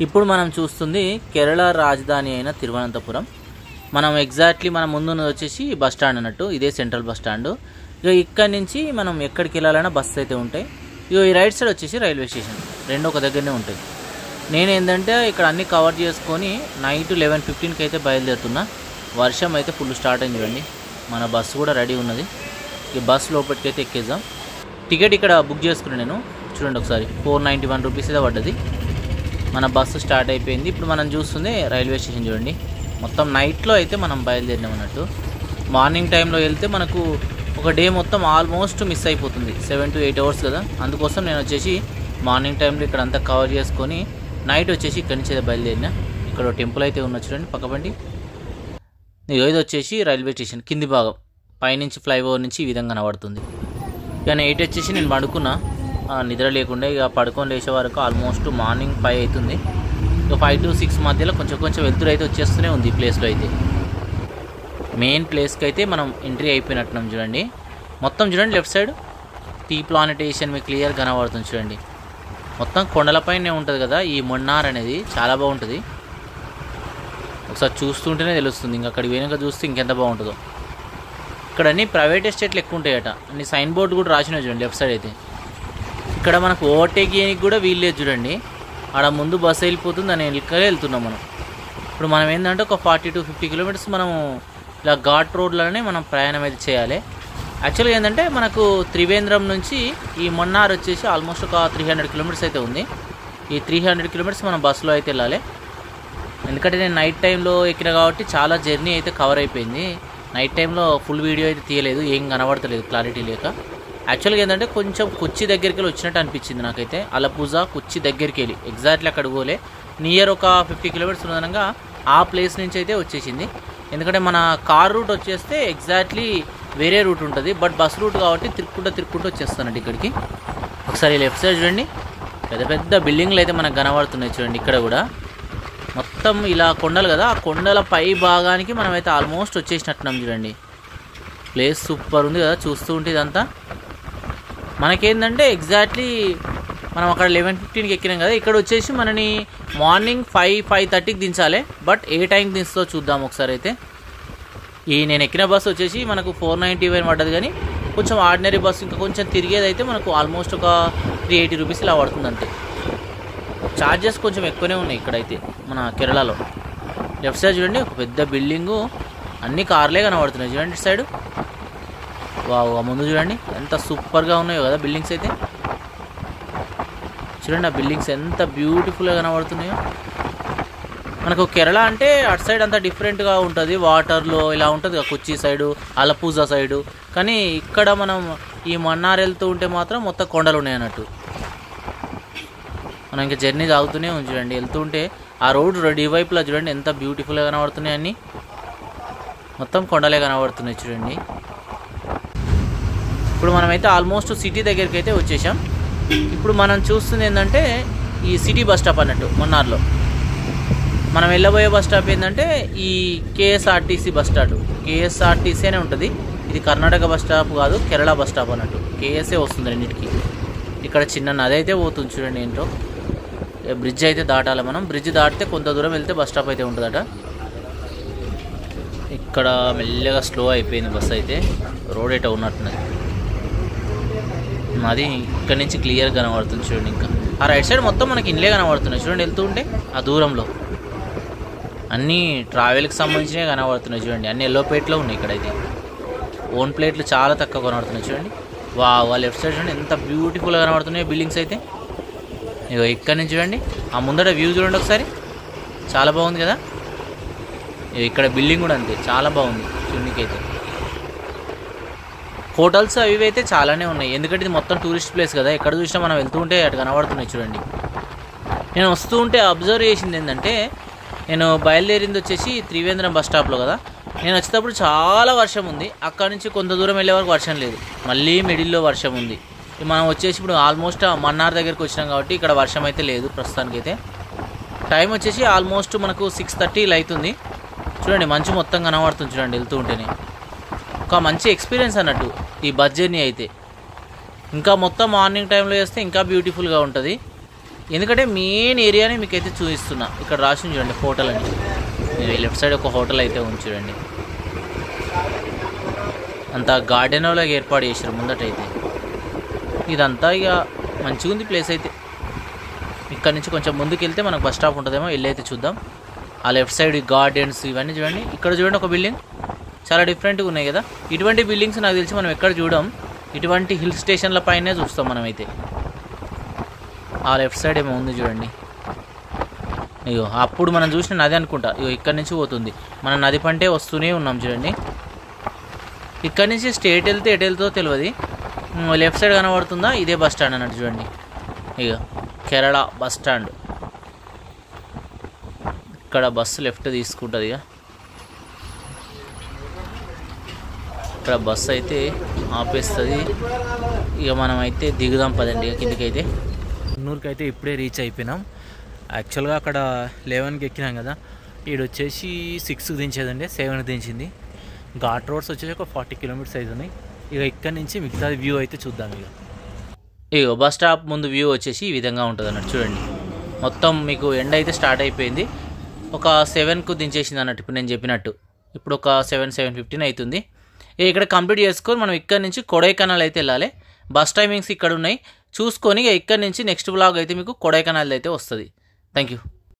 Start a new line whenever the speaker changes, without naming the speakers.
ఇప్పుడు మనం చూస్తుంది కేరళ రాజధాని అయిన తిరువనంతపురం. మనం ఎగ్జాక్ట్లీ మన ముందున్నది వచ్చేసి బస్ స్టాండ్ అన్నట్టు. ఇదే సెంట్రల్ బస్ స్టాండ్. ఇక ఇక్కడ నుంచి మనం ఎక్కడికి వెళ్ళాలన్నా బస్సు అయితే ఉంటాయి. ఇక ఈ రైట్ సైడ్ వచ్చేసి రైల్వే స్టేషన్. రెండు ఒక దగ్గరనే ఉంటాయి. నేను ఏంటంటే ఇక్కడ అన్నీ కవర్ చేసుకొని నైట్ 11:15కి అయితే బయలుదేరుతున్నా. వర్షం అయితే ఫుల్ స్టార్ట్ అయింది చూడండి. మన బస్సు కూడా రెడీ ఉన్నది. ఈ బస్సు లోపలికి అయితే ఎక్కేద్దాం. టికెట్ ఇక్కడ బుక్ చేసుకున్నాను నేను. చూడండి ఒకసారి 491 రూపీస్ అయితే పడ్డది. మన బస్సు స్టార్ట్ అయిపోయింది. ఇప్పుడు మనం చూస్తుంది రైల్వే స్టేషన్ చూడండి. మొత్తం నైట్లో అయితే మనం బయలుదేరినాం అన్నట్టు. మార్నింగ్ టైంలో వెళ్తే మనకు ఒక డే మొత్తం ఆల్మోస్ట్ మిస్ అయిపోతుంది. 7 to 8 అవర్స్ కదా. అందుకోసం నేను వచ్చేసి మార్నింగ్ టైంలో ఇక్కడ అంతా కవర్ చేసుకొని నైట్ వచ్చేసి ఇక్కడి నుంచి అయితే బయలుదేరినా. ఇక్కడ టెంపుల్ అయితే ఉన్న చూడండి పక్కబండి. ఇది వచ్చేసి రైల్వే స్టేషన్ కింది భాగం. పైనుంచి ఫ్లైఓవర్ నుంచి ఈ విధంగా కనబడుతుంది. కానీ 8 వచ్చేసి నేను పడుకున్నా నిద్ర లేకుండా. ఇక పడుకొని లేచే వరకు ఆల్మోస్ట్ మార్నింగ్ 5 అవుతుంది. ఇక 5 to 6 మధ్యలో కొంచెం వెళ్తురు అయితే వచ్చేస్తూనే ఉంది ఈ ప్లేస్లో అయితే. మెయిన్ ప్లేస్కి అయితే మనం ఎంట్రీ అయిపోయినట్టున్నాం చూడండి. మొత్తం చూడండి లెఫ్ట్ సైడ్ టీ ప్లాంటేషన్ మీకు క్లియర్ కనబడుతుంది చూడండి. మొత్తం కొండలపైనే ఉంటుంది కదా ఈ మున్నార్ అనేది. చాలా బాగుంటుంది. ఒకసారి చూస్తుంటేనే తెలుస్తుంది. ఇంకా అక్కడికి వెనుక చూస్తే ఇంకెంత బాగుంటుందో. ఇక్కడ అన్ని ప్రైవేట్ ఎస్టేట్లు ఎక్కువ ఉంటాయట. అన్ని సైన్ బోర్డు కూడా రాసినాయి చూడండి లెఫ్ట్ సైడ్ అయితే. ఇక్కడ మనకు ఓవర్టేక్ చేయడానికి కూడా వీల్లేదు చూడండి. ఆడ ముందు బస్సు వెళ్ళిపోతుంది, దాన్ని ఇక్కడే వెళ్తున్నాం మనం. ఇప్పుడు మనం ఏంటంటే ఒక 40 to 50 కిలోమీటర్స్ మనం ఇలా ఘాట్ రోడ్లోనే మనం ప్రయాణం అయితే చేయాలి. యాక్చువల్గా ఏంటంటే మనకు త్రివేంద్రం నుంచి ఈ మున్నార్ వచ్చేసి ఆల్మోస్ట్ ఒక 300 కిలోమీటర్స్ అయితే ఉంది. ఈ 300 కిలోమీటర్స్ మనం బస్సులో అయితే వెళ్ళాలి. ఎందుకంటే నేను నైట్ టైంలో ఎక్కిన కాబట్టి చాలా జర్నీ అయితే కవర్ అయిపోయింది. నైట్ టైంలో ఫుల్ వీడియో అయితే తీయలేదు, ఏం కనబడతలేదు క్లారిటీ లేక. యాక్చువల్గా ఏంటంటే కొంచెం కొచ్చి దగ్గరికి వెళ్ళి వచ్చినట్టు అనిపించింది నాకైతే. అలపూజ కొచ్చి దగ్గరికి వెళ్ళి ఎగ్జాక్ట్లీ అక్కడ పోలే. నియర్ ఒక 50 కిలోమీటర్స్ ఉన్నదనగా ఆ ప్లేస్ నుంచి అయితే వచ్చేసింది. ఎందుకంటే మన కార్ రూట్ వచ్చేస్తే ఎగ్జాక్ట్లీ వేరే రూట్ ఉంటుంది. బట్ బస్ రూట్ కాబట్టి తిరుక్కుంటూ వచ్చేస్తానండి ఇక్కడికి. ఒకసారి లెఫ్ట్ సైడ్ చూడండి, పెద్ద పెద్ద బిల్డింగ్లు అయితే మనకు కనబడుతున్నాయి చూడండి. ఇక్కడ కూడా మొత్తం ఇలా కొండలు కదా, ఆ కొండల పై భాగానికి మనమైతే ఆల్మోస్ట్ వచ్చేసినట్టున్నాం చూడండి. ప్లేస్ సూపర్ ఉంది కదా చూస్తూ ఉంటే. ఇదంతా మనకేంటంటే ఎగ్జాక్ట్లీ మనం అక్కడ 11:15కి ఎక్కినాం కదా. ఇక్కడ వచ్చేసి మనని మార్నింగ్ 5-5:30కి దించాలి. బట్ ఏ టైంకి దించుతో చూద్దాం ఒకసారి అయితే. ఈ నేను ఎక్కిన బస్సు వచ్చేసి మనకు 491 పడ్డది. కానీ కొంచెం ఆర్డినరీ బస్సు ఇంకా కొంచెం తిరిగేది అయితే మనకు ఆల్మోస్ట్ ఒక 380 రూపీస్ ఇలా పడుతుంది అంతే. ఛార్జెస్ కొంచెం ఎక్కువనే ఉన్నాయి ఇక్కడైతే మన కేరళలో. లెఫ్ట్ సైడ్ చూడండి ఒక పెద్ద బిల్డింగు, అన్ని కార్లే కనబడుతున్నాయి చూడండి ఇటు సైడ్. వావ్, ఆ ముందు చూడండి ఎంత సూపర్గా ఉన్నాయో కదా బిల్డింగ్స్ అయితే. చూడండి ఆ బిల్డింగ్స్ ఎంత బ్యూటిఫుల్గా కనబడుతున్నాయో. మనకు కేరళ అంటే అటు సైడ్ అంతా డిఫరెంట్గా ఉంటుంది. వాటర్లో ఇలా ఉంటుంది కదా కొచ్చి సైడు, అలపూజ సైడు. కానీ ఇక్కడ మనం ఈ మన్నార్ వెళ్తూ ఉంటే మాత్రం మొత్తం కొండలు ఉన్నాయి అన్నట్టు. మనం ఇంకా జర్నీ సాగుతూనే ఉంది చూడండి. వెళ్తూ ఉంటే ఆ రోడ్ డివైపులో చూడండి ఎంత బ్యూటిఫుల్గా కనబడుతున్నాయి. అన్నీ మొత్తం కొండలే కనబడుతున్నాయి చూడండి. ఇప్పుడు మనమైతే ఆల్మోస్ట్ సిటీ దగ్గరికి అయితే వచ్చేసాం. ఇప్పుడు మనం చూస్తుంది ఏంటంటే ఈ సిటీ బస్ స్టాప్ అన్నట్టు మున్నార్లో. మనం వెళ్ళబోయే బస్ స్టాప్ ఏంటంటే ఈ కేఎస్ఆర్టీసీ బస్ స్టాప్. కేఎస్ఆర్టీసీ అనే ఉంటుంది. ఇది కర్ణాటక బస్ స్టాప్ కాదు, కేరళ బస్ స్టాప్ అన్నట్టు. కేఎస్ఏ వస్తుంది రెండింటికి. ఇక్కడ చిన్న నది అయితే పోతుంది చూడండి. ఏంటో బ్రిడ్జ్ అయితే దాటాలి మనం. బ్రిడ్జ్ దాటితే కొంత దూరం వెళ్తే బస్ స్టాప్ అయితే ఉంటుందట. ఇక్కడ మెల్లగా స్లో అయిపోయింది బస్ అయితే. రోడ్ అయితే ఉన్నట్టున్నది. అది ఇక్కడ నుంచి క్లియర్ కనబడుతుంది చూడండి. ఇంకా ఆ రైట్ సైడ్ మొత్తం మనకి ఇండ్లే కనబడుతున్నాయి చూడండి. వెళ్తూ ఉంటే ఆ దూరంలో అన్నీ ట్రావెల్కి సంబంధించినవి కనబడుతున్నాయి చూడండి. అన్ని ఎల్లో ప్లేట్లో ఉన్నాయి ఇక్కడైతే. ఓన్ ప్లేట్లు చాలా తక్కువ కనబడుతున్నాయి చూడండి. వా లెఫ్ట్ సైడ్ చూడండి ఎంత బ్యూటిఫుల్గా కనబడుతున్నాయి బిల్డింగ్స్ అయితే. ఇగో ఇక్కడ నుంచి చూడండి ఆ ముందర వ్యూ చూడండి ఒకసారి. చాలా బాగుంది కదా. ఇక్కడ బిల్డింగ్ కూడా అంతే చాలా బాగుంది చూడనీకైతే. హోటల్స్ అవి అయితే చాలానే ఉన్నాయి. ఎందుకంటే ఇది మొత్తం టూరిస్ట్ ప్లేస్ కదా. ఎక్కడ చూసినా మనం వెళ్తూ ఉంటే అటు కనబడుతున్నాయి చూడండి. నేను వస్తూ ఉంటే అబ్జర్వ్ చేసింది ఏంటంటే, నేను బయలుదేరింది వచ్చేసి త్రివేంద్రం బస్ స్టాప్లో కదా. నేను వచ్చేటప్పుడు చాలా వర్షం ఉంది. అక్కడ నుంచి కొంత దూరం వెళ్ళే వరకు వర్షం లేదు. మళ్ళీ మిడిల్లో వర్షం ఉంది. మనం వచ్చేసి ఇప్పుడు ఆల్మోస్ట్ మన్నార్ దగ్గరికి వచ్చినాం కాబట్టి ఇక్కడ వర్షం అయితే లేదు ప్రస్తుతానికైతే. టైం వచ్చేసి ఆల్మోస్ట్ మనకు 6:30 అవుతుంది. చూడండి మంచు మొత్తం కనబడుతుంది చూడండి వెళ్తూ ఉంటేనే. ఒక మంచి ఎక్స్పీరియన్స్ అన్నట్టు ఈ బస్ జర్నీ అయితే. ఇంకా మొత్తం మార్నింగ్ టైంలో చేస్తే ఇంకా బ్యూటిఫుల్గా ఉంటుంది. ఎందుకంటే మెయిన్ ఏరియాని మీకైతే చూపిస్తున్నా. ఇక్కడ రాసి చూడండి హోటల్ అని. లెఫ్ట్ సైడ్ ఒక హోటల్ అయితే ఉంది చూడండి. అంతా గార్డెన్ లాగా ఏర్పాటు చేశారు ముందటైతే. ఇదంతా ఇక మంచిగా ఉంది ప్లేస్ అయితే. ఇక్కడ నుంచి కొంచెం ముందుకు వెళ్తే మనకు బస్ స్టాప్ ఉంటుందేమో, వెళ్ళైతే చూద్దాం. ఆ లెఫ్ట్ సైడ్ గార్డెన్స్ ఇవన్నీ చూడండి. ఇక్కడ చూడండి ఒక బిల్డింగ్ చాలా డిఫరెంట్గా ఉన్నాయి కదా. ఇటువంటి బిల్డింగ్స్ నాకు తెలిసి మనం ఎక్కడ చూడం, ఇటువంటి హిల్ స్టేషన్ల పైనే చూస్తాం మనమైతే. ఆ లెఫ్ట్ సైడ్ ఏమో ఉంది చూడండి. ఇగో అప్పుడు మనం చూసిన నది అనుకుంటా. ఇగో ఇక్కడ నుంచి పోతుంది. మనం నది పంటే వస్తూనే ఉన్నాం చూడండి. ఇక్కడ నుంచి స్ట్రేట్ వెళ్తే ఎటు వెళ్తుందో తెలియదు. లెఫ్ట్ సైడ్ కనబడుతుందా, ఇదే బస్ స్టాండ్ అన్నట్టు చూడండి. ఇక కేరళ బస్ స్టాండ్. ఇక్కడ బస్సు లెఫ్ట్ తీసుకుంటుంది. ఇక్కడ బస్సు అయితే ఆపేస్తుంది. ఇక మనం అయితే దిగుదాం పదండి ఇక కిందకైతే. కన్నూరుకి అయితే ఇప్పుడే రీచ్ అయిపోయినాం. యాక్చువల్గా అక్కడ 11కి ఎక్కినాం కదా, ఈడొచ్చేసి 6కి దించేదండి, 7కి దించింది. ఘాట్ రోడ్స్ వచ్చేసి ఒక 40 కిలోమీటర్స్ అవుతున్నాయి. ఇక ఇక్కడ నుంచి మిగతా వ్యూ అయితే చూద్దాం. ఇక బస్ స్టాప్ ముందు వ్యూ వచ్చేసి ఈ విధంగా ఉంటుంది అన్నట్టు చూడండి. మొత్తం మీకు ఎండ అయితే స్టార్ట్ అయిపోయింది. ఒక 7కు దించేసింది అన్నట్టు ఇప్పుడు నేను చెప్పినట్టు. ఇప్పుడు ఒక 7:15 అవుతుంది. ఇక్కడ కంప్లీట్ చేసుకొని మనం ఇక్కడ నుంచి కొడైకెనాల్ అయితే వెళ్ళాలి. బస్ టైమింగ్స్ ఇక్కడ ఉన్నాయి చూసుకొని, ఇక్కడ నుంచి నెక్స్ట్ వ్లాగ్ అయితే మీకు కొడైకెనాల్ అయితే వస్తుంది. Thank you.